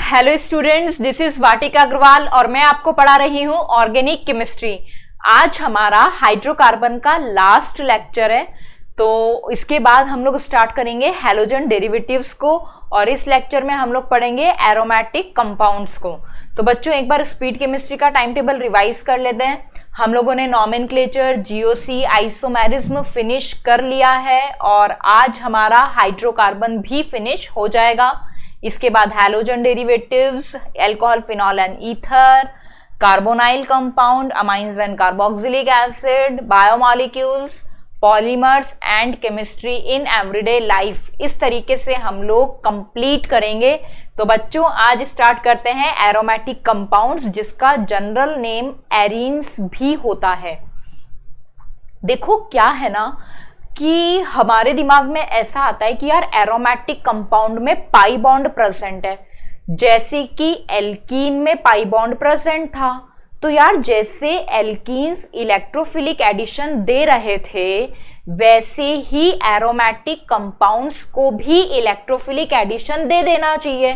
Hello students, this is वाटिका अग्रवाल और मैं आपको पढ़ा रही हूँ ऑर्गेनिक केमिस्ट्री। आज हमारा हाइड्रोकार्बन का लास्ट लेक्चर है, तो इसके बाद हम लोग स्टार्ट करेंगे हैलोजन डेरिवेटिव्स को और इस लेक्चर में हम लोग पढ़ेंगे एरोमेटिक कंपाउंड्स को। तो बच्चों एक बार स्पीड केमिस्ट्री का टाइम टेबल रिवाइज कर लेते हैं। हम लोगों ने नॉमेनक्लेचर, जीओसी, आइसोमेरिज्म फिनिश कर लिया है और आज हमारा हाइड्रोकार्बन भी फिनिश हो जाएगा। इसके बाद halogen derivatives, alcohol, phenol and ether, carbonyl compound, amines and carboxylic acid, biomolecules, polymers and chemistry in everyday life. इस तरीके से हम लोग कंप्लीट करेंगे। तो बच्चों आज स्टार्ट करते हैं एरोमेटिक कंपाउंड्स, जिसका जनरल नेम एरीन्स भी होता है। देखो क्या है ना कि हमारे दिमाग में ऐसा आता है कि यार एरोमेटिक कंपाउंड में पाई बॉन्ड प्रेजेंट है, जैसे कि एल्कीन में पाई बॉन्ड प्रेजेंट था। तो यार जैसे एल्कीन्स इलेक्ट्रोफिलिक एडिशन दे रहे थे, वैसे ही एरोमेटिक कंपाउंड्स को भी इलेक्ट्रोफिलिक एडिशन दे देना चाहिए,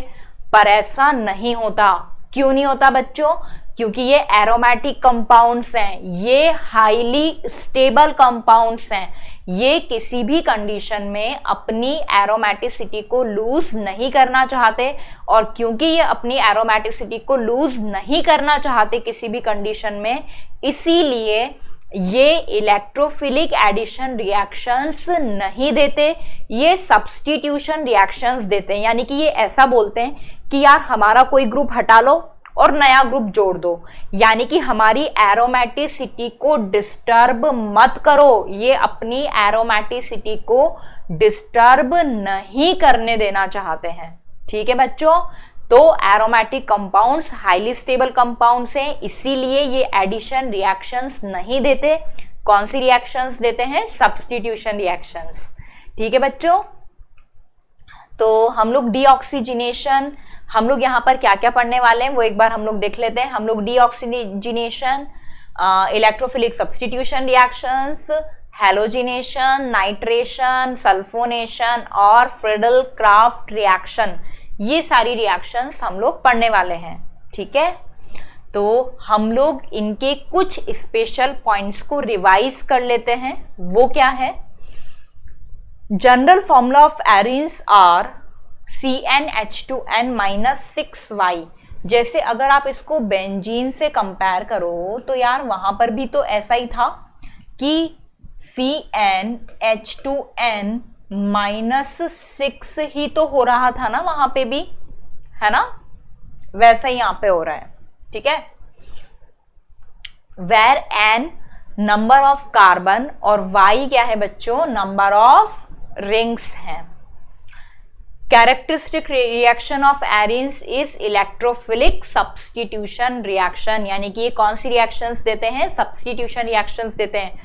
पर ऐसा नहीं होता। क्यों नहीं होता बच्चों? क्योंकि ये एरोमेटिक कंपाउंड्स हैं, ये हाईली स्टेबल कंपाउंड्स हैं, ये किसी भी कंडीशन में अपनी एरोमेटिसिटी को लूज नहीं करना चाहते। और क्योंकि ये अपनी एरोमेटिसिटी को लूज नहीं करना चाहते किसी भी कंडीशन में, इसीलिए ये इलेक्ट्रोफिलिक एडिशन रिएक्शंस नहीं देते, ये सब्स्टिट्यूशन रिएक्शंस देते हैं। यानी कि ये ऐसा बोलते हैं कि यार हमारा कोई ग्रुप हटा लो और नया ग्रुप जोड़ दो, यानी कि हमारी एरोमेटिसिटी को डिस्टर्ब मत करो। ये अपनी एरोमेटिसिटी को डिस्टर्ब नहीं करने देना चाहते हैं। ठीक है बच्चों, तो aromatic compounds highly stable compounds हैं, इसीलिए ये एडिशन रिएक्शंस नहीं देते। कौन सी रिएक्शंस देते हैं? Substitution reactions. ठीक है बच्चों, तो हम लोग डीऑक्सीजनेशन, हम लोग यहाँ पर क्या क्या पढ़ने वाले हैं वो एक बार हम लोग देख लेते हैं। हम लोग deoxygenation, electrophilic substitution reactions, halogenation, nitration, sulphonation और फ्रीडल क्राफ्ट रिएक्शन, ये सारी रिएक्शंस हम लोग पढ़ने वाले हैं। ठीक है, तो हम लोग इनके कुछ स्पेशल पॉइंट्स को रिवाइज कर लेते हैं। वो क्या है? General formula of arenes are CnH2n-6y। जैसे अगर आप इसको बेंजीन से कंपेयर करो तो यार वहां पर भी तो ऐसा ही था कि CnH2n-6 ही तो हो रहा था ना, वहां पे भी है ना, वैसा ही यहां पे हो रहा है। ठीक है, where n number of carbon और y क्या है बच्चों? नंबर ऑफ रिंग्स हैं। Characteristic reaction of arenes is electrophilic substitution reaction. यानी कि ये कौन सी रिएक्शंस देते हैं? सब्स्टिट्यूशन रिएक्शंस देते हैं,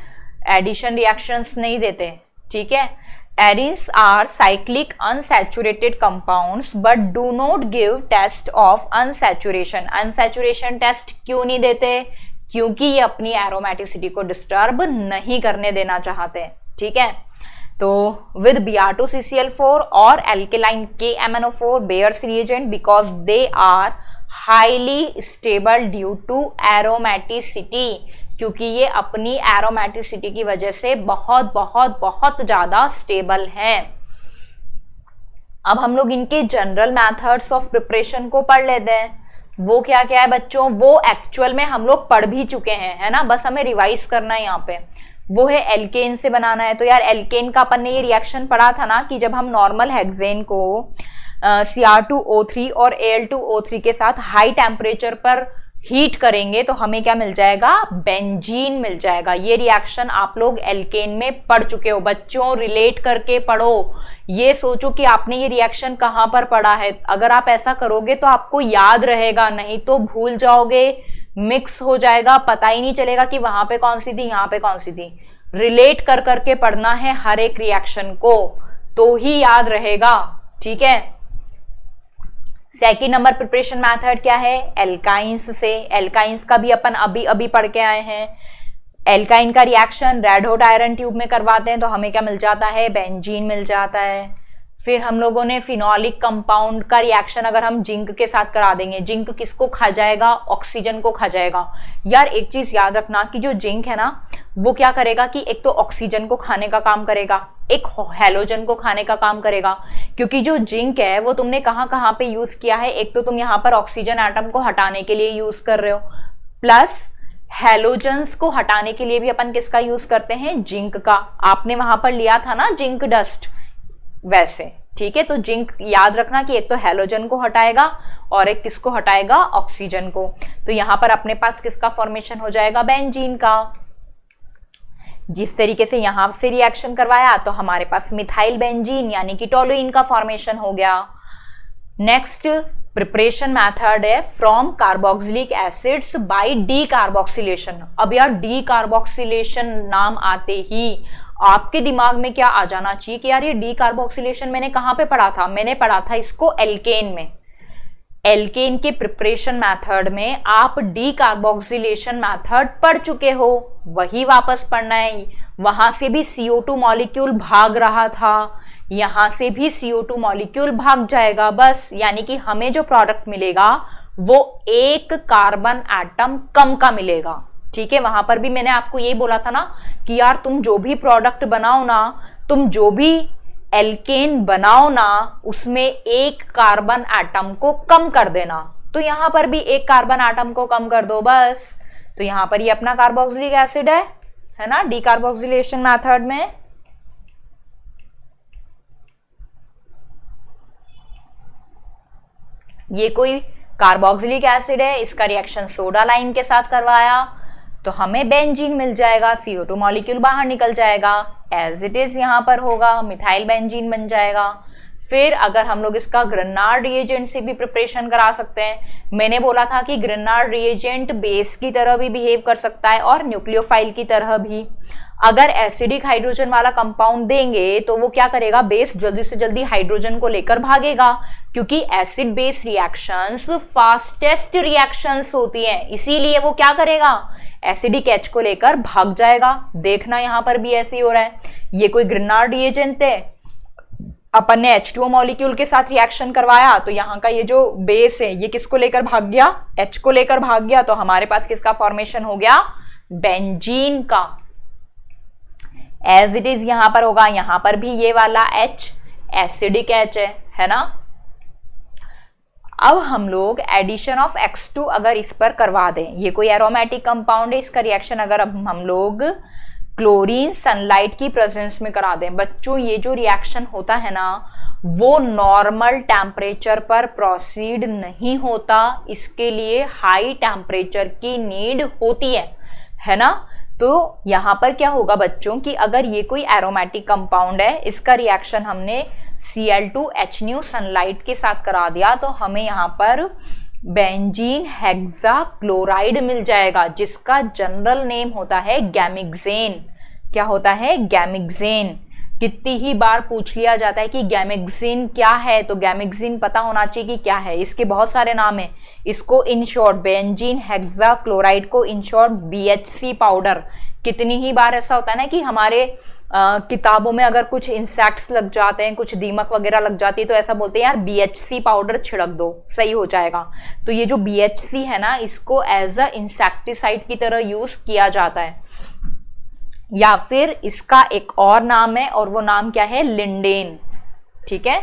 एडिशन रिएक्शंस नहीं देते। ठीक है, arenes are cyclic unsaturated compounds but do not give test of unsaturation. Unsaturation test क्यों नहीं देते? क्योंकि ये अपनी एरोमेटिसिटी को डिस्टर्ब नहीं करने देना चाहते। ठीक है, तो with Br2CCl4 और alkaline KMnO4 bears reagent because they are highly stable due to aromaticity, क्योंकि ये अपनी एरोमेटिसिटी की वजह से बहुत बहुत बहुत ज्यादा स्टेबल हैं। अब हम लोग इनके जनरल मेथड्स ऑफ प्रिपरेशन को पढ़ लेते हैं। वो क्या क्या है बच्चों? वो एक्चुअल में हम लोग पढ़ भी चुके हैं, है ना, बस हमें रिवाइज करना है यहाँ पे। वो है एल्केन से बनाना है। तो यार एल्केन का अपन ने ये रिएक्शन पढ़ा था ना कि जब हम नॉर्मल हेक्सेन को Cr2O3 और Al2O3 के साथ हाई टेम्परेचर पर हीट करेंगे तो हमें क्या मिल जाएगा? बेंजीन मिल जाएगा। ये रिएक्शन आप लोग एल्केन में पढ़ चुके हो बच्चों, रिलेट करके पढ़ो। ये सोचो कि आपने ये रिएक्शन कहाँ पर पढ़ा है। अगर आप ऐसा करोगे तो आपको याद रहेगा, नहीं तो भूल जाओगे, मिक्स हो जाएगा, पता ही नहीं चलेगा कि वहां पे कौन सी थी, यहाँ पे कौन सी थी। रिलेट कर करके पढ़ना है हर एक रिएक्शन को, तो ही याद रहेगा। ठीक है, सेकेंड नंबर प्रिपरेशन मेथड क्या है? एल्काइंस से। एल्काइंस का भी अपन अभी अभी पढ़ के आए हैं। एल्काइन का reaction red hot iron tube में करवाते हैं तो हमें क्या मिल जाता है? बेंजीन मिल जाता है। फिर हम लोगों ने फिनोलिक कंपाउंड का रिएक्शन अगर हम जिंक के साथ करा देंगे, जिंक किसको खा जाएगा? ऑक्सीजन को खा जाएगा। यार एक चीज याद रखना कि जो जिंक है ना वो क्या करेगा कि एक तो ऑक्सीजन को खाने का काम करेगा, एक हैलोजन को खाने का काम करेगा। क्योंकि जो जिंक है वो तुमने कहाँ कहाँ पे यूज किया है? एक तो तुम यहाँ पर ऑक्सीजन एटम को हटाने के लिए यूज कर रहे हो, प्लस हैलोजन्स को हटाने के लिए भी अपन किसका यूज करते हैं? जिंक का। आपने वहां पर लिया था ना जिंक डस्ट, वैसे। ठीक है, तो जिंक याद रखना कि एक तो हैलोजन को हटाएगा और एक किसको हटाएगा? ऑक्सीजन को। तो यहां पर अपने पास किसका फॉर्मेशन हो जाएगा? बेंजीन का। जिस तरीके से यहां से रिएक्शन करवाया तो हमारे पास मिथाइल बेंजीन यानी कि टोलुइन का फॉर्मेशन हो गया। नेक्स्ट प्रिपरेशन मेथड है from carboxylic acids bye D carboxylation. अब यार डी कार्बोक्सिलेशन नाम आते ही आपके दिमाग में क्या आ जाना चाहिए कि यार ये डी कार्बोक्सिलेशन मैंने कहां पे पढ़ा था? मैंने पढ़ा था इसको एल्केन में। एल्केन के प्रिपरेशन मेथड में आप डी कार्बोक्सिलेशन मेथड पढ़ चुके हो, वही वापस पढ़ना है। वहां से भी CO2 मॉलिक्यूल भाग रहा था, यहां से भी CO2 मॉलिक्यूल भाग जाएगा बस। यानी कि हमें जो प्रोडक्ट मिलेगा वो एक कार्बन एटम कम का मिलेगा। ठीक है, वहां पर भी मैंने आपको यही बोला था ना कि यार तुम जो भी प्रोडक्ट बनाओ ना, तुम जो भी एल्केन बनाओ ना, उसमें एक कार्बन एटम को कम कर देना। तो यहां पर भी एक कार्बन एटम को कम कर दो बस। तो यहां पर ये अपना कार्बोक्सिलिक एसिड है ना, डीकार्बोक्सिलेशन मेथड में। ये कोई कार्बोक्सिलिक एसिड है, इसका रिएक्शन सोडा लाइम के साथ करवाया तो हमें बेंजीन मिल जाएगा, CO2 मॉलिक्यूल बाहर निकल जाएगा, एज इट इज यहां पर होगा, मिथाइल बेंजीन बन जाएगा। फिर अगर हम लोग इसका ग्रेनार्ड रिएजेंट से भी प्रिपरेशन करा सकते हैं। मैंने बोला था कि ग्रेनार्ड रिएजेंट बेस की तरह भी बिहेव कर सकता है और न्यूक्लियोफाइल की तरह भी। अगर एसिडिक हाइड्रोजन वाला कंपाउंड देंगे तो वो क्या करेगा? बेस जल्दी से जल्दी हाइड्रोजन को लेकर भागेगा, क्योंकि acid base reactions fastest reactions होती हैं, इसीलिए वो क्या करेगा? एसिडिक H को लेकर भाग जाएगा। देखना यहां पर भी ऐसे ही हो रहा है। ये कोई ग्रेनार्ड रिएजेंट है, अपन ने H2O मॉलिक्यूल के साथ रिएक्शन करवाया तो यहाँ का ये जो बेस है ये किसको लेकर भाग गया? H को लेकर भाग गया। तो हमारे पास किसका फॉर्मेशन हो गया? बेंजीन का। एज इट इज यहां पर होगा, यहां पर भी ये वाला H एसिडिक H है ना। अब हम लोग एडिशन ऑफ X2 अगर इस पर करवा दें, ये कोई एरोमेटिक कंपाउंड है, इसका रिएक्शन अगर अब हम लोग क्लोरीन सनलाइट की प्रेजेंस में करा दें, बच्चों ये जो रिएक्शन होता है ना वो नॉर्मल टेम्परेचर पर प्रोसीड नहीं होता, इसके लिए हाई टेम्परेचर की नीड होती है ना। तो यहां पर क्या होगा बच्चों कि अगर ये कोई एरोमेटिक कंपाउंड है, इसका रिएक्शन हमने Cl2H सनलाइट के साथ करा दिया तो हमें यहाँ पर बेंजीन हेक्साक्लोराइड मिल जाएगा, जिसका जनरल नेम होता है गैमिक्सेन। क्या होता है? गैमिक्सेन। कितनी ही बार पूछ लिया जाता है कि गैमिक्सेन क्या है, तो गैमिक्सेन पता होना चाहिए कि क्या है। इसके बहुत सारे नाम हैं। इसको इन शॉर्ट बेंजीन हेक्साक्लोराइड को इन शॉर्ट BHC पाउडर। कितनी ही बार ऐसा होता है ना कि हमारे किताबों में अगर कुछ इंसेक्ट्स लग जाते हैं, कुछ दीमक वगैरह लग जाती है तो ऐसा बोलते हैं यार BHC पाउडर छिड़क दो, सही हो जाएगा। तो ये जो BHC है ना, इसको एज अ इंसेक्टिसाइड की तरह यूज किया जाता है। या फिर इसका एक और नाम है और वो नाम क्या है? लिंडेन। ठीक है,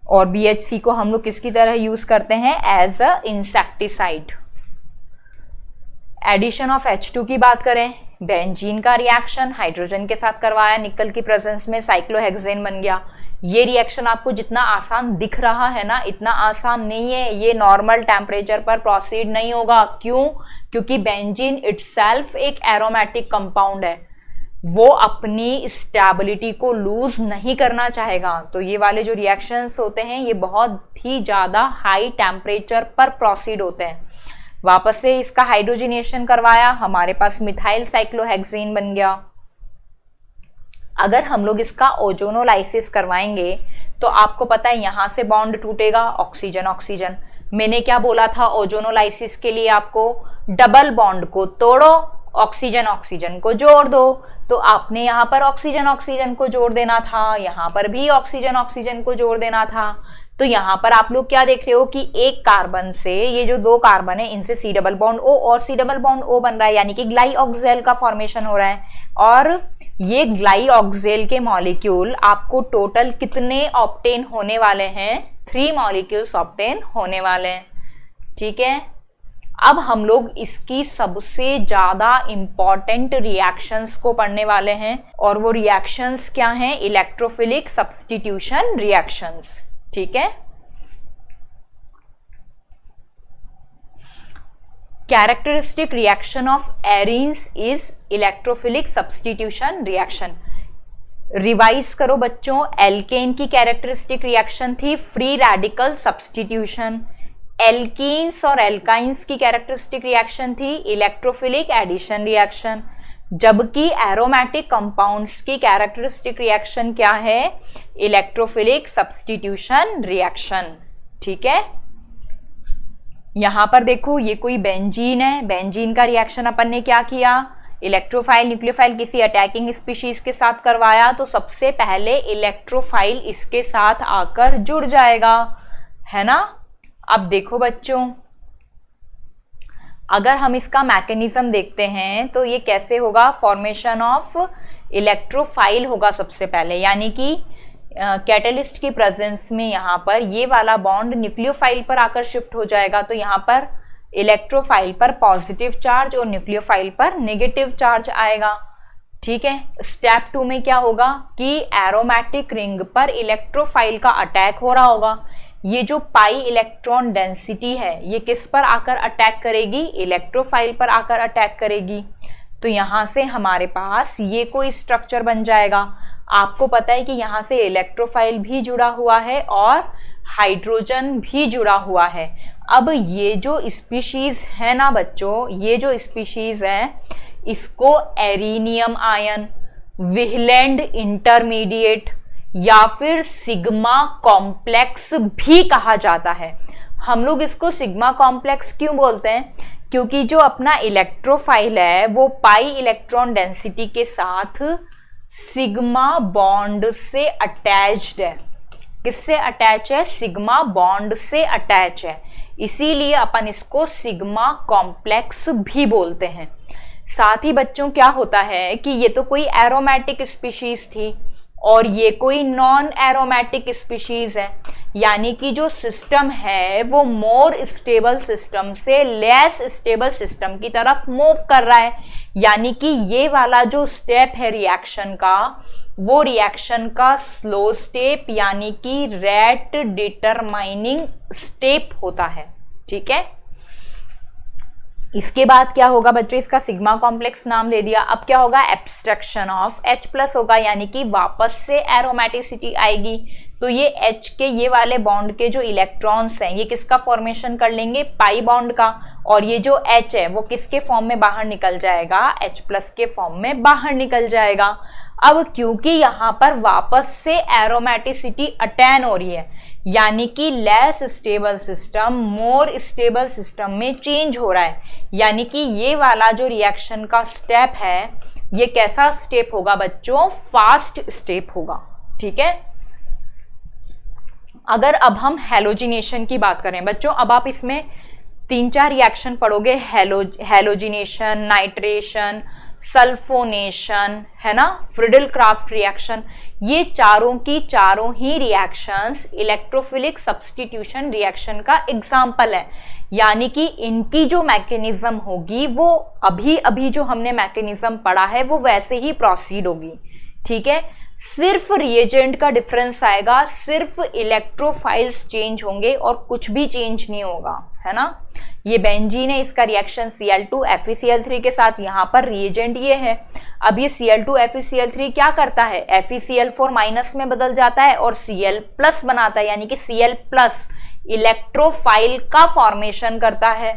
और BHC को हम लोग किसकी तरह यूज करते हैं? As a insecticide. Addition of H2 की बात करें, बेंजीन का रिएक्शन हाइड्रोजन के साथ करवाया, निकल की प्रेजेंस में साइक्लोहेक्सेन बन गया। ये रिएक्शन आपको जितना आसान दिख रहा है ना, इतना आसान नहीं है। ये नॉर्मल टेम्परेचर पर प्रोसीड नहीं होगा। क्यों? क्योंकि बेंजीन इटसेल्फ एक एरोमेटिक कंपाउंड है, वो अपनी स्टेबिलिटी को लूज नहीं करना चाहेगा। तो ये वाले जो रिएक्शंस होते हैं ये बहुत ही ज्यादा हाई टेम्परेचर पर प्रोसीड होते हैं। वापस से इसका हाइड्रोजिनेशन करवाया, हमारे पास मिथाइल साइक्लोहेक्सेन बन गया। अगर हम लोग इसका ओजोनोलाइसिस करवाएंगे तो आपको पता है यहां से बॉन्ड टूटेगा, ऑक्सीजन ऑक्सीजन। मैंने क्या बोला था ओजोनोलाइसिस के लिए? आपको डबल बॉन्ड को तोड़ो ऑक्सीजन ऑक्सीजन को जोड़ दो। तो आपने यहाँ पर ऑक्सीजन ऑक्सीजन को जोड़ देना था, यहाँ पर भी ऑक्सीजन ऑक्सीजन को जोड़ देना था। तो यहाँ पर आप लोग क्या देख रहे हो कि एक कार्बन से ये जो 2 कार्बन है इनसे C डबल बॉन्ड O और C डबल बॉन्ड O बन रहा है, यानी कि ग्लाइऑक्सेल का फॉर्मेशन हो रहा है। और ये ग्लाइऑक्सेल के मॉलिक्यूल आपको टोटल कितने ऑब्टेन होने वाले हैं? 3 मॉलिक्यूल्स ऑब्टेन होने वाले हैं। ठीक है, अब हम लोग इसकी सबसे ज्यादा इंपॉर्टेंट रिएक्शंस को पढ़ने वाले हैं, और वो रिएक्शंस क्या हैं? Electrophilic substitution reactions. ठीक है, characteristic reaction of arenes is electrophilic substitution reaction. Revise करो बच्चों, एल्केन की कैरेक्टरिस्टिक रिएक्शन थी फ्री रेडिकल सब्स्टिट्यूशन, एल्कीन्स और एल्काइंस की कैरेक्टरिस्टिक रिएक्शन थी इलेक्ट्रोफिलिक एडिशन रिएक्शन, जबकि एरोमेटिक कंपाउंड्स की कैरेक्टरिस्टिक रिएक्शन क्या है? Electrophilic substitution reaction. ठीक है, यहां पर देखो ये कोई बेंजीन है, बेंजीन का रिएक्शन अपन ने क्या किया? इलेक्ट्रोफाइल न्यूक्लियोफाइल किसी अटैकिंग स्पीशीज के साथ करवाया, तो सबसे पहले इलेक्ट्रोफाइल इसके साथ आकर जुड़ जाएगा, है ना। अब देखो बच्चों, अगर हम इसका मैकेनिज्म देखते हैं तो ये कैसे होगा? फॉर्मेशन ऑफ इलेक्ट्रोफाइल होगा सबसे पहले, यानी कि कैटलिस्ट की प्रेजेंस में यहाँ पर ये वाला बॉन्ड न्यूक्लियोफाइल पर आकर शिफ्ट हो जाएगा। तो यहाँ पर इलेक्ट्रोफाइल पर पॉजिटिव चार्ज और न्यूक्लियोफाइल पर नेगेटिव चार्ज आएगा। ठीक है, स्टेप 2 में क्या होगा कि एरोमेटिक रिंग पर इलेक्ट्रोफाइल का अटैक हो रहा होगा। ये जो पाई इलेक्ट्रॉन डेंसिटी है ये किस पर आकर अटैक करेगी? इलेक्ट्रोफाइल पर आकर अटैक करेगी। तो यहां से हमारे पास ये कोई स्ट्रक्चर बन जाएगा। आपको पता है कि यहां से इलेक्ट्रोफाइल भी जुड़ा हुआ है और हाइड्रोजन भी जुड़ा हुआ है। अब ये जो स्पीशीज है ना बच्चों, ये जो स्पीशीज है इसको एरीनियम आयन, विहलैंड इंटरमीडिएट या फिर सिग्मा कॉम्प्लेक्स भी कहा जाता है। हम लोग इसको सिग्मा कॉम्प्लेक्स क्यों बोलते हैं? क्योंकि जो अपना इलेक्ट्रोफाइल है वो पाई इलेक्ट्रॉन डेंसिटी के साथ सिग्मा बॉन्ड से अटैच्ड है। किससे अटैच है? सिग्मा बॉन्ड से अटैच है, इसीलिए अपन इसको सिग्मा कॉम्प्लेक्स भी बोलते हैं। साथ ही बच्चों क्या होता है कि ये तो कोई एरोमेटिक स्पीशीज थी और ये कोई नॉन एरोमेटिक स्पीशीज है, यानी कि जो सिस्टम है वो मोर स्टेबल सिस्टम से लेस स्टेबल सिस्टम की तरफ मूव कर रहा है। यानी कि ये वाला जो स्टेप है रिएक्शन का, वो रिएक्शन का स्लो स्टेप यानी कि रेट डिटरमाइनिंग स्टेप होता है। ठीक है, इसके बाद क्या होगा बच्चों? इसका सिग्मा कॉम्प्लेक्स नाम दे दिया। अब क्या होगा? एब्स्ट्रक्शन ऑफ H+ होगा, यानी कि वापस से एरोमेटिसिटी आएगी। तो ये H के ये वाले बॉन्ड के जो इलेक्ट्रॉन्स हैं ये किसका फॉर्मेशन कर लेंगे? पाई बॉन्ड का। और ये जो H है वो किसके फॉर्म में बाहर निकल जाएगा? H+ के फॉर्म में बाहर निकल जाएगा। अब क्योंकि यहाँ पर वापस से एरोमेटिसिटी अटेन हो रही है, यानी कि less stable system more stable system में चेंज हो रहा है, यानी कि ये वाला जो रिएक्शन का स्टेप है ये कैसा स्टेप होगा बच्चों? फास्ट स्टेप होगा। ठीक है, अगर अब हम हैलोजिनेशन की बात करें बच्चों, अब आप इसमें 3-4 रिएक्शन पढ़ोगे, हैलोजिनेशन, नाइट्रेशन, सल्फोनेशन, है ना, फ्रिडल क्राफ्ट रिएक्शन। ये चारों की चारों ही रिएक्शंस इलेक्ट्रोफिलिक सब्स्टिट्यूशन रिएक्शन का एग्जाम्पल है, यानी कि इनकी जो मैकेनिज्म होगी वो अभी जो हमने मैकेनिज्म पढ़ा है वो वैसे ही प्रोसीड होगी। ठीक है, सिर्फ रिएजेंट का डिफरेंस आएगा, सिर्फ इलेक्ट्रोफाइल्स चेंज होंगे और कुछ भी चेंज नहीं होगा, है ना। ये बेंजीन है, इसका रिएक्शन Cl2 FeCl3 के साथ, यहाँ पर रिएजेंट ये है। अब ये Cl2 FeCl3 क्या करता है? FeCl4 माइनस में बदल जाता है और Cl प्लस बनाता है, यानी कि Cl प्लस इलेक्ट्रोफाइल का फॉर्मेशन करता है।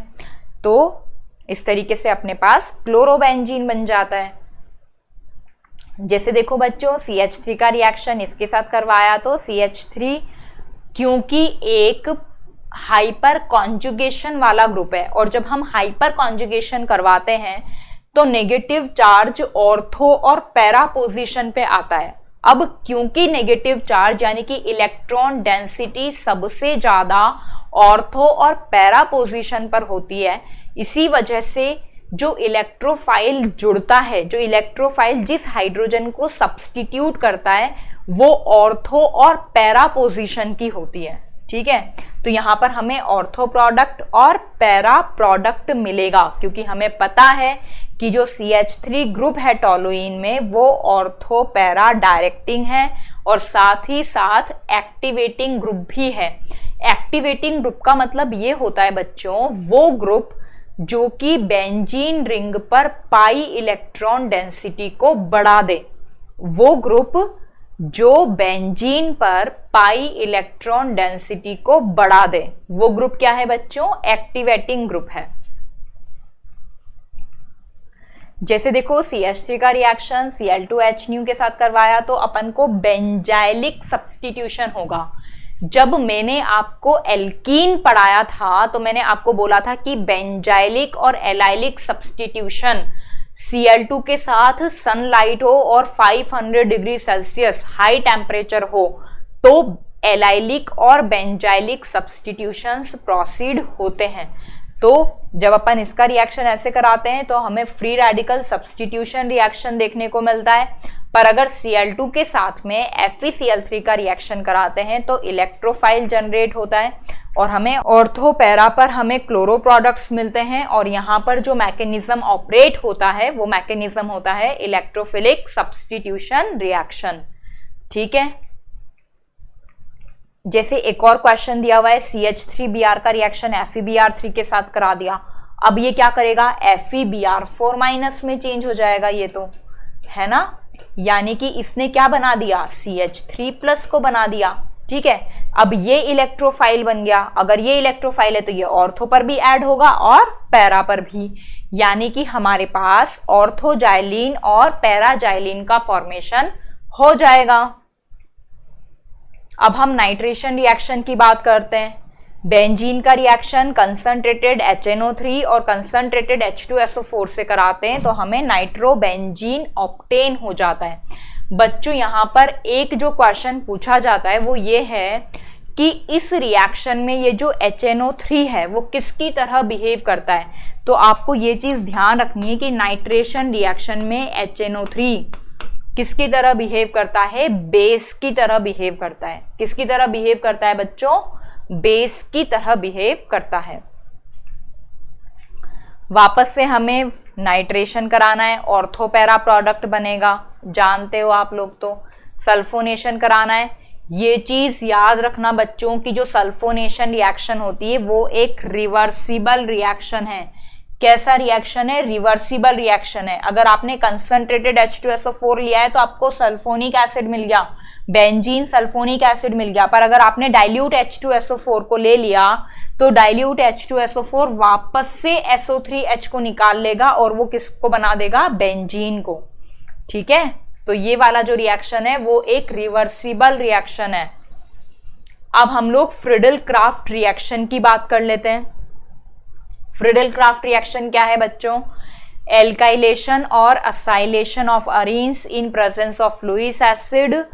तो इस तरीके से अपने पास क्लोरोबेंजीन बन जाता है। जैसे देखो बच्चों, CH3 का रिएक्शन इसके साथ करवाया तो CH3 क्योंकि एक हाइपर कॉन्जुगेशन वाला ग्रुप है, और जब हम हाइपर कॉन्जुगेशन करवाते हैं तो नेगेटिव चार्ज ऑर्थो और पैरा पोजीशन पे आता है। अब क्योंकि नेगेटिव चार्ज यानी कि इलेक्ट्रॉन डेंसिटी सबसे ज्यादा ऑर्थो और पैरा पोजीशन पर होती है, इसी वजह से जो इलेक्ट्रोफाइल जुड़ता है, जो इलेक्ट्रोफाइल जिस हाइड्रोजन को सब्स्टिट्यूट करता है, वो ऑर्थो और पैरा पोजीशन की होती है। ठीक है, तो यहां पर हमें ऑर्थो प्रोडक्ट और पैरा प्रोडक्ट मिलेगा, क्योंकि हमें पता है कि जो CH3 ग्रुप है टोलुइन में वो ऑर्थो पैरा डायरेक्टिंग है और साथ ही साथ एक्टिवेटिंग ग्रुप भी है। एक्टिवेटिंग ग्रुप का मतलब ये होता है बच्चों, वो ग्रुप जो कि बेंजीन रिंग पर पाई इलेक्ट्रॉन डेंसिटी को बढ़ा दे। वो ग्रुप जो बेंजीन पर पाई इलेक्ट्रॉन डेंसिटी को बढ़ा दे, वो ग्रुप क्या है बच्चों? एक्टिवेटिंग ग्रुप है। जैसे देखो CH3 का रिएक्शन Cl2H के साथ करवाया तो अपन को बेंजाइलिक सब्स्टिट्यूशन होगा। जब मैंने आपको एल्कीन पढ़ाया था तो मैंने आपको बोला था कि बेंजाइलिक और एलाइलिक सब्स्टिट्यूशन, Cl2 के साथ सनलाइट हो और 500 डिग्री सेल्सियस हाई टेम्परेचर हो तो एलाइलिक और बेंजाइलिक सब्स्टिट्यूशंस प्रोसीड होते हैं। तो जब अपन इसका रिएक्शन ऐसे कराते हैं तो हमें फ्री रेडिकल सब्स्टिट्यूशन रिएक्शन देखने को मिलता है, पर अगर Cl2 के साथ में FeCl3 का रिएक्शन कराते हैं तो इलेक्ट्रोफाइल जनरेट होता है और हमें ऑर्थो पैरा पर हमें क्लोरो प्रोडक्ट्स मिलते हैं। और यहाँ पर जो मैकेनिज्म ऑपरेट होता है वो मैकेनिज्म होता है इलेक्ट्रोफिलिक सब्स्टिट्यूशन रिएक्शन। ठीक है, जैसे एक और क्वेश्चन दिया हुआ है CH3Br का रिएक्शन FeBr3 के साथ करा दिया। अब ये क्या करेगा? FeBr4- में चेंज हो जाएगा, ये तो है ना, यानी कि इसने क्या बना दिया? CH3+ को बना दिया। ठीक है, अब ये इलेक्ट्रोफाइल बन गया। अगर ये इलेक्ट्रोफाइल है तो ये ऑर्थो पर भी ऐड होगा और पैरा पर भी, यानी कि हमारे पास ऑर्थोजाइलिन और पैराजाइलिन का फॉर्मेशन हो जाएगा। अब हम नाइट्रेशन रिएक्शन की बात करते हैं। बेंजीन का रिएक्शन कंसंट्रेटेड HNO3 और कंसंट्रेटेड H2SO4 से कराते हैं तो हमें नाइट्रोबेंजीन ऑप्टेन हो जाता है। बच्चों यहाँ पर एक जो क्वेश्चन पूछा जाता है वो ये है कि इस रिएक्शन में ये जो HNO3 है वो किसकी तरह बिहेव करता है। तो आपको ये चीज ध्यान रखनी है कि नाइट्रेशन रिएक्शन में HNO3 किसकी तरह बिहेव करता है? बेस की तरह बिहेव करता है। किसकी तरह बिहेव करता है बच्चों? बेस की तरह बिहेव करता है। वापस से हमें नाइट्रेशन कराना है, ऑर्थो पैरा प्रोडक्ट बनेगा, जानते हो आप लोग। तो सल्फोनेशन कराना है। ये चीज याद रखना बच्चों की जो सल्फोनेशन रिएक्शन होती है वो एक रिवर्सिबल रिएक्शन है। कैसा रिएक्शन है? रिवर्सिबल रिएक्शन है। अगर आपने कंसंट्रेटेड H2SO4 लिया है तो आपको सल्फोनिक एसिड मिल गया, बेंजीन सल्फोनिक एसिड मिल गया। पर अगर आपने डाइल्यूट H2SO4 को ले लिया तो डाइल्यूट H2SO4 वापस से SO3H को निकाल लेगा और वो किसको बना देगा? बेंजीन को। ठीक है, तो ये वाला जो रिएक्शन है वो एक रिवर्सिबल रिएक्शन है। अब हम लोग फ्रिडल क्राफ्ट रिएक्शन की बात कर लेते हैं। फ्रिडल क्राफ्ट रिएक्शन क्या है बच्चों? एल्काइलेशन और acylation of arenes in presence of Lewis acid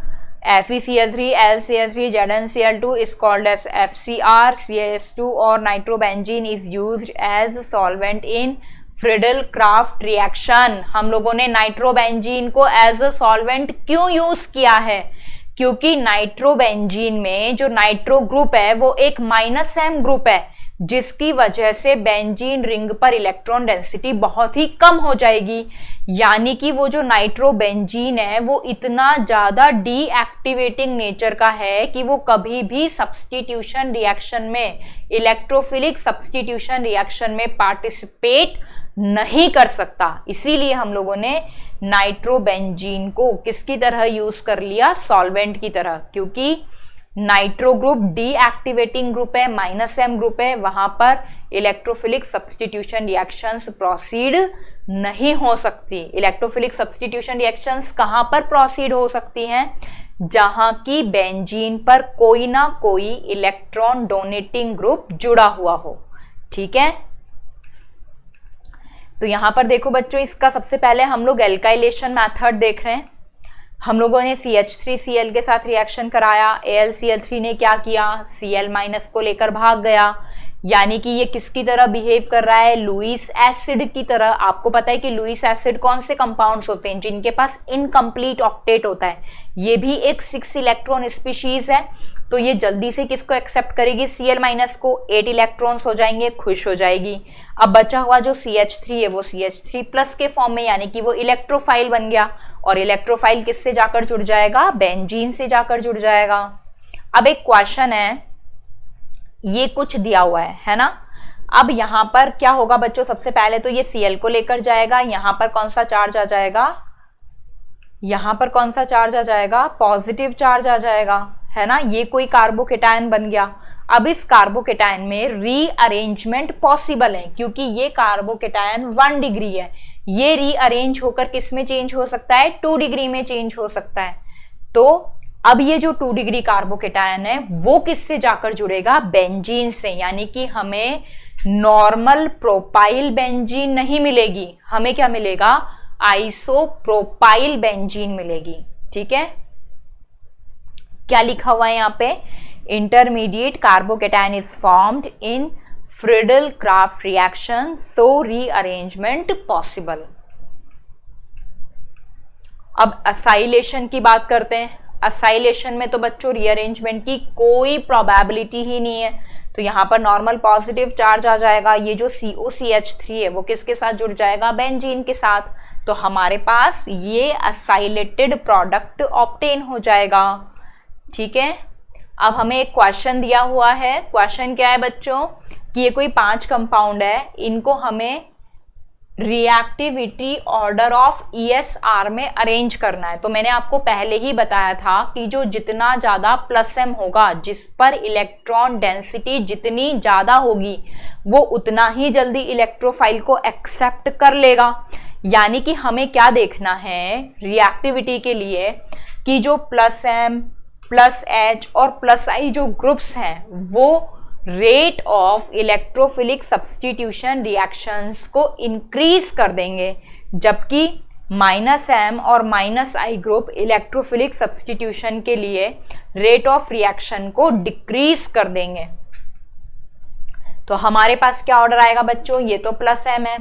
FeCl3, LCl3, ZnCl2 is called as FCr, CaS2 और nitrobenzene is used as solvent in Friedel Crafts reaction. हम लोगों ने नाइट्रोबेंजीन को एज अ सॉल्वेंट क्यों यूज किया है? क्योंकि नाइट्रोबेंजीन में जो नाइट्रो ग्रुप है वो एक -M ग्रुप है, जिसकी वजह से बेंजीन रिंग पर इलेक्ट्रॉन डेंसिटी बहुत ही कम हो जाएगी। यानी कि वो जो नाइट्रोबेंजीन है वो इतना ज्यादा डीएक्टिवेटिंग नेचर का है कि वो कभी भी सब्स्टिट्यूशन रिएक्शन में, इलेक्ट्रोफिलिक सब्स्टिट्यूशन रिएक्शन में पार्टिसिपेट नहीं कर सकता। इसीलिए हम लोगों ने नाइट्रोबेंजीन को किसकी तरह यूज कर लिया? सॉल्वेंट की तरह। क्योंकि नाइट्रो ग्रुप डीएक्टिवेटिंग ग्रुप है, -M ग्रुप है, वहां पर इलेक्ट्रोफिलिक सब्स्टिट्यूशन रिएक्शंस प्रोसीड नहीं हो सकती। इलेक्ट्रोफिलिक सब्स्टिट्यूशन रिएक्शंस कहां पर प्रोसीड हो सकती हैं? जहां की बेंजीन पर कोई ना कोई इलेक्ट्रॉन डोनेटिंग ग्रुप जुड़ा हुआ हो। ठीक है, तो यहाँ पर देखो बच्चों, इसका सबसे पहले हम लोग एल्काइलेशन मेथड देख रहे हैं। हम लोगों ने CH3Cl के साथ रिएक्शन कराया, AlCl3 ने क्या किया, Cl- को लेकर भाग गया, यानी कि ये किसकी तरह बिहेव कर रहा है, लुईस एसिड की तरह। आपको पता है कि लुईस एसिड कौन से कंपाउंड्स होते हैं, जिनके पास इनकम्प्लीट ऑक्टेट होता है। ये भी एक 6 इलेक्ट्रॉन स्पीशीज है, तो ये जल्दी से किसको एक्सेप्ट करेगी, Cl- को। 8 इलेक्ट्रॉन्स हो जाएंगे, खुश हो जाएगी। अब बचा हुआ जो CH3 है वो CH3+ के फॉर्म में, यानी कि वो इलेक्ट्रोफाइल बन गया, और इलेक्ट्रोफाइल किससे जाकर जुड़ जाएगा, बेंजीन से जाकर जुड़ जाएगा। अब एक क्वेश्चन है, ये कुछ दिया हुआ है ना। अब यहां पर क्या होगा बच्चों, सबसे पहले तो ये Cl को लेकर जाएगा, यहां पर कौन सा चार्ज आ जाएगा, यहां पर कौन सा चार्ज आ जाएगा, पॉजिटिव चार्ज आ जाएगा, है ना। ये कोई कार्बोकेटायन बन गया। अब इस कार्बोकेटायन में रीअरेंजमेंट पॉसिबल है, क्योंकि ये कार्बोकेटायन 1 डिग्री है। ये रीअरेंज होकर किस में चेंज हो सकता है, 2 डिग्री में चेंज हो सकता है। तो अब ये जो 2 डिग्री कार्बोकेटायन है वो किससे जाकर जुड़ेगा, बेंजीन से, यानी कि हमें नॉर्मल प्रोपाइल बेंजीन नहीं मिलेगी, हमें क्या मिलेगा, आइसोप्रोपाइल बेंजीन मिलेगी। ठीक है, क्या लिखा हुआ है यहाँ पे, intermediate carbocation is formed in Friedel-Crafts reaction, so rearrangement possible. अब असाइलेशन की बात करते हैं। असाइलेशन में तो बच्चों रीअरेंजमेंट की कोई प्रोबेबिलिटी ही नहीं है, तो यहाँ पर नॉर्मल पॉजिटिव चार्ज आ जाएगा। ये जो COCH3 है वो किसके साथ जुड़ जाएगा, बेंजीन के साथ। तो हमारे पास ये असाइलेटेड प्रोडक्ट ऑब्टेन हो जाएगा। ठीक है, अब हमें एक क्वेश्चन दिया हुआ है। क्वेश्चन क्या है बच्चों, कि ये कोई 5 कंपाउंड है, इनको हमें रिएक्टिविटी ऑर्डर ऑफ ESR में अरेंज करना है। तो मैंने आपको पहले ही बताया था कि जो जितना ज्यादा +m होगा, जिस पर इलेक्ट्रॉन डेंसिटी जितनी ज्यादा होगी, वो उतना ही जल्दी इलेक्ट्रोफाइल को एक्सेप्ट कर लेगा। यानी कि हमें क्या देखना है रिएक्टिविटी के लिए, कि जो +m, +H और +I जो ग्रुप्स हैं वो rate of electrophilic substitution reactions को इंक्रीज कर देंगे, जबकि -M और -I ग्रुप इलेक्ट्रोफिलिक सब्स्टिट्यूशन के लिए रेट ऑफ रिएक्शन को डिक्रीज कर देंगे। तो हमारे पास क्या ऑर्डर आएगा बच्चों, ये तो +M है,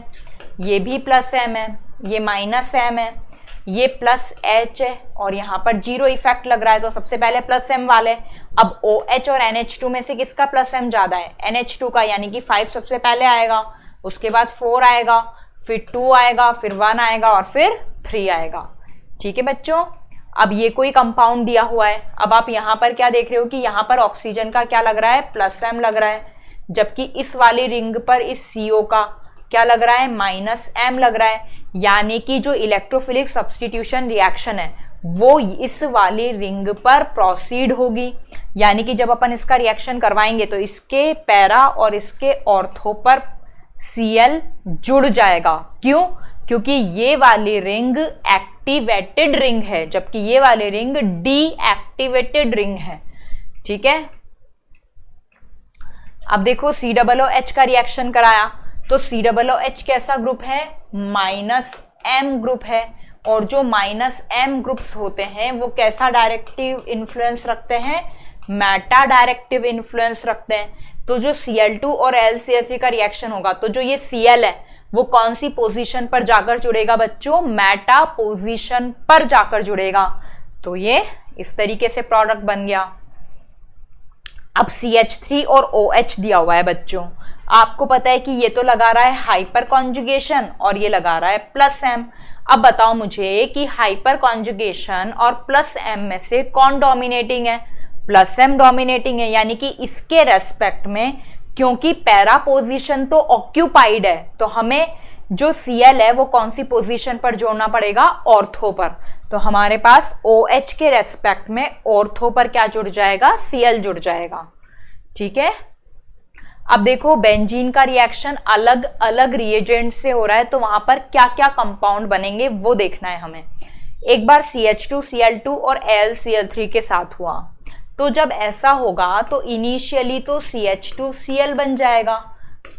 ये भी +M है, ये -M है, ये +H है, और यहाँ पर 0 इफेक्ट लग रहा है, तो सबसे पहले +M वाले। अब OH और NH2 में से किसका +M ज्यादा है, NH2 का, यानी कि 5 सबसे पहले आएगा, उसके बाद 4 आएगा, फिर 2 आएगा, फिर 1 आएगा, और फिर 3 आएगा। ठीक है बच्चों, अब ये कोई कंपाउंड दिया हुआ है। अब आप यहाँ पर क्या देख रहे हो कि यहाँ पर ऑक्सीजन का क्या लग रहा है, +M लग रहा है, जबकि इस वाली रिंग पर इस CO का क्या लग रहा है, -M लग रहा है। यानी कि जो इलेक्ट्रोफिलिक सब्स्टिट्यूशन रिएक्शन है वो इस वाली रिंग पर प्रोसीड होगी। यानी कि जब अपन इसका रिएक्शन करवाएंगे तो इसके पैरा और इसके ऑर्थो पर Cl जुड़ जाएगा। क्यों, क्योंकि ये वाली रिंग एक्टिवेटेड रिंग है, जबकि ये वाली रिंग डीएक्टिवेटेड रिंग है। ठीक है, अब देखो COOH का रिएक्शन कराया, तो COOH कैसा ग्रुप है, -M ग्रुप है, और जो -M ग्रुप्स होते हैं वो कैसा डायरेक्टिव इन्फ्लुएंस रखते हैं, मेटा डायरेक्टिव इन्फ्लुएंस रखते हैं। तो जो Cl2 और LCl3 का रिएक्शन होगा, तो जो ये Cl है वो कौन सी पोजीशन पर जाकर जुड़ेगा बच्चों, मेटा पोजीशन पर जाकर जुड़ेगा। तो ये इस तरीके से प्रोडक्ट बन गया। अब CH3 और OH दिया हुआ है बच्चों, आपको पता है कि ये तो लगा रहा है हाइपर कॉन्जुगेशन और ये लगा रहा है +M। अब बताओ मुझे कि हाइपर कॉन्जुगेशन और +M में से कौन डोमिनेटिंग है, +M डोमिनेटिंग है। यानी कि इसके रेस्पेक्ट में, क्योंकि पैरा पोजीशन तो ऑक्यूपाइड है, तो हमें जो Cl है वो कौन सी पोजीशन पर जोड़ना पड़ेगा, ऑर्थो पर। तो हमारे पास OH के रेस्पेक्ट में ऑर्थो पर क्या जुड़ जाएगा, Cl जुड़ जाएगा। ठीक है, अब देखो बेंजीन का रिएक्शन अलग अलग रिएजेंट से हो रहा है, तो वहां पर क्या क्या कंपाउंड बनेंगे वो देखना है हमें। एक बार CH2 Cl2 और AlCl3 के साथ हुआ, तो जब ऐसा होगा तो इनिशियली तो CH2 Cl बन जाएगा,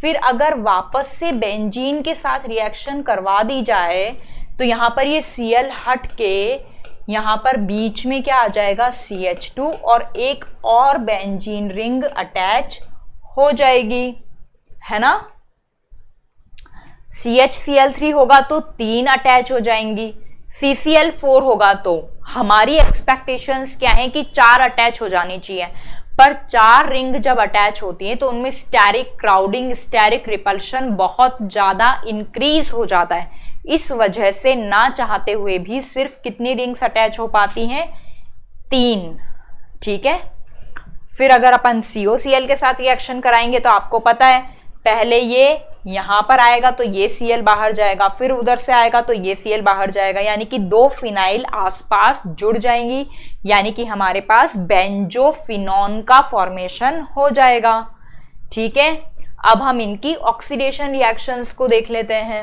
फिर अगर वापस से बेंजीन के साथ रिएक्शन करवा दी जाए तो यहाँ पर ये Cl हट के यहाँ पर बीच में क्या आ जाएगा, CH2 और एक और बेंजीन रिंग अटैच हो जाएगी, है ना। CHCl3 होगा तो 3 अटैच हो जाएंगी, CCl4 होगा तो हमारी एक्सपेक्टेशंस क्या है कि 4 अटैच हो जानी चाहिए, पर 4 रिंग जब अटैच होती है तो उनमें स्टेरिक क्राउडिंग, स्टेरिक रिपल्शन बहुत ज्यादा इंक्रीज हो जाता है। इस वजह से ना चाहते हुए भी सिर्फ कितनी रिंग्स अटैच हो पाती हैं, 3, ठीक है। फिर अगर अपन COCl के साथ रिएक्शन कराएंगे तो आपको पता है पहले ये यहां पर आएगा तो ये Cl बाहर जाएगा, फिर उधर से आएगा तो ये Cl बाहर जाएगा, यानी कि 2 फिनाइल आसपास जुड़ जाएंगी, यानी कि हमारे पास बेंजोफिनॉन का फॉर्मेशन हो जाएगा, ठीक है। अब हम इनकी ऑक्सीडेशन रिएक्शंस को देख लेते हैं।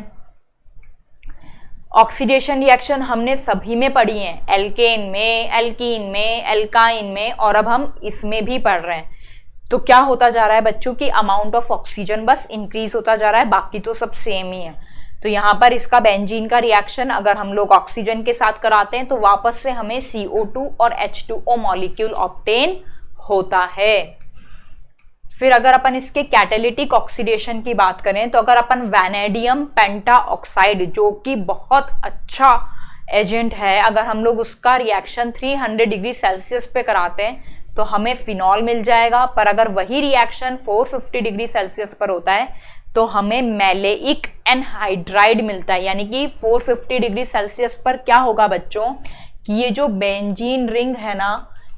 ऑक्सीडेशन रिएक्शन हमने सभी में पढ़ी है, एल्केन में, एल्कीन में, एल्काइन में, और अब हम इसमें भी पढ़ रहे हैं। तो क्या होता जा रहा है बच्चों की अमाउंट ऑफ ऑक्सीजन बस इंक्रीज होता जा रहा है, बाकी तो सब सेम ही है। तो यहाँ पर इसका बेंजीन का रिएक्शन अगर हम लोग ऑक्सीजन के साथ कराते हैं तो वापस से हमें CO2 और H2O मॉलिक्यूल ऑब्टेन होता है। फिर अगर अपन इसके कैटालिटिक ऑक्सीडेशन की बात करें तो अगर अपन वैनेडियम पेंटाऑक्साइड जो कि बहुत अच्छा एजेंट है, अगर हम लोग उसका रिएक्शन 300 डिग्री सेल्सियस पे कराते हैं तो हमें फिनॉल मिल जाएगा, पर अगर वही रिएक्शन 450 डिग्री सेल्सियस पर होता है तो हमें मैलेइक एनहाइड्राइड मिलता है। यानी कि 450 डिग्री सेल्सियस पर क्या होगा बच्चों कि ये जो बेंजीन रिंग है ना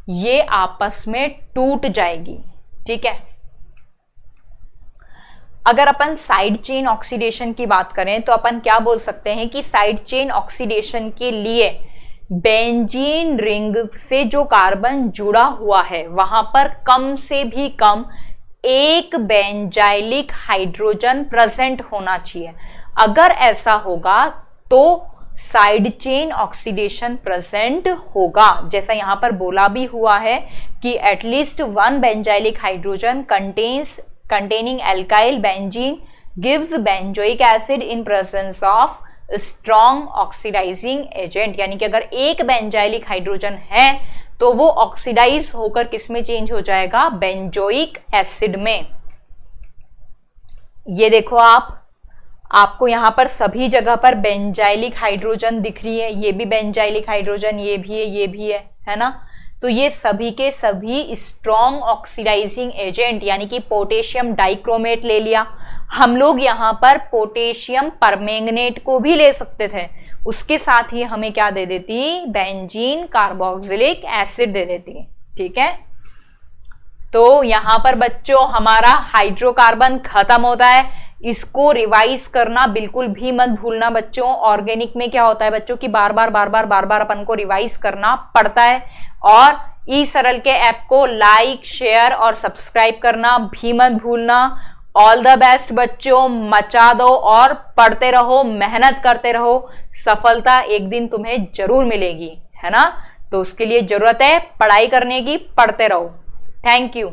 ये आपस में टूट जाएगी, ठीक है। अगर अपन साइड चेन ऑक्सीडेशन की बात करें तो अपन क्या बोल सकते हैं कि साइड चेन ऑक्सीडेशन के लिए बेंजीन रिंग से जो कार्बन जुड़ा हुआ है वहां पर कम से भी कम एक बेंजाइलिक हाइड्रोजन प्रेजेंट होना चाहिए। अगर ऐसा होगा तो साइड चेन ऑक्सीडेशन प्रेजेंट होगा। जैसा यहां पर बोला भी हुआ है कि at least 1 benzylic hydrogen containing alkyl benzene gives benzoic acid in presence of strong oxidizing agent। यानी कि अगर एक बेंजाइलिक हाइड्रोजन है तो वो ऑक्सीडाइज होकर किस में चेंज हो जाएगा, बेंजोइक एसिड में। ये देखो आपको यहां पर सभी जगह पर बेंजाइलिक हाइड्रोजन दिख रही है, ये भी बेंजाइलिक हाइड्रोजन, ये भी है, ये भी है ना। तो ये सभी के सभी स्ट्रॉन्ग ऑक्सीडाइजिंग एजेंट, यानी कि पोटेशियम डाइक्रोमेट ले लिया, हम लोग यहाँ पर पोटेशियम परमैंगनेट को भी ले सकते थे, उसके साथ ही हमें क्या दे देती, बेंजीन कार्बोक्सिलिक एसिड दे देती, ठीक है। तो यहाँ पर बच्चों हमारा हाइड्रोकार्बन खत्म होता है, इसको रिवाइज करना बिल्कुल भी मत भूलना बच्चों। ऑर्गेनिक में क्या होता है बच्चों की बार बार अपन को रिवाइज करना पड़ता है। और ई सरल के ऐप को लाइक, शेयर और सब्सक्राइब करना भी मत भूलना। ऑल द बेस्ट बच्चों, मचा दो और पढ़ते रहो, मेहनत करते रहो, सफलता एक दिन तुम्हें जरूर मिलेगी, है ना। तो उसके लिए जरूरत है पढ़ाई करने की, पढ़ते रहो। Thank you.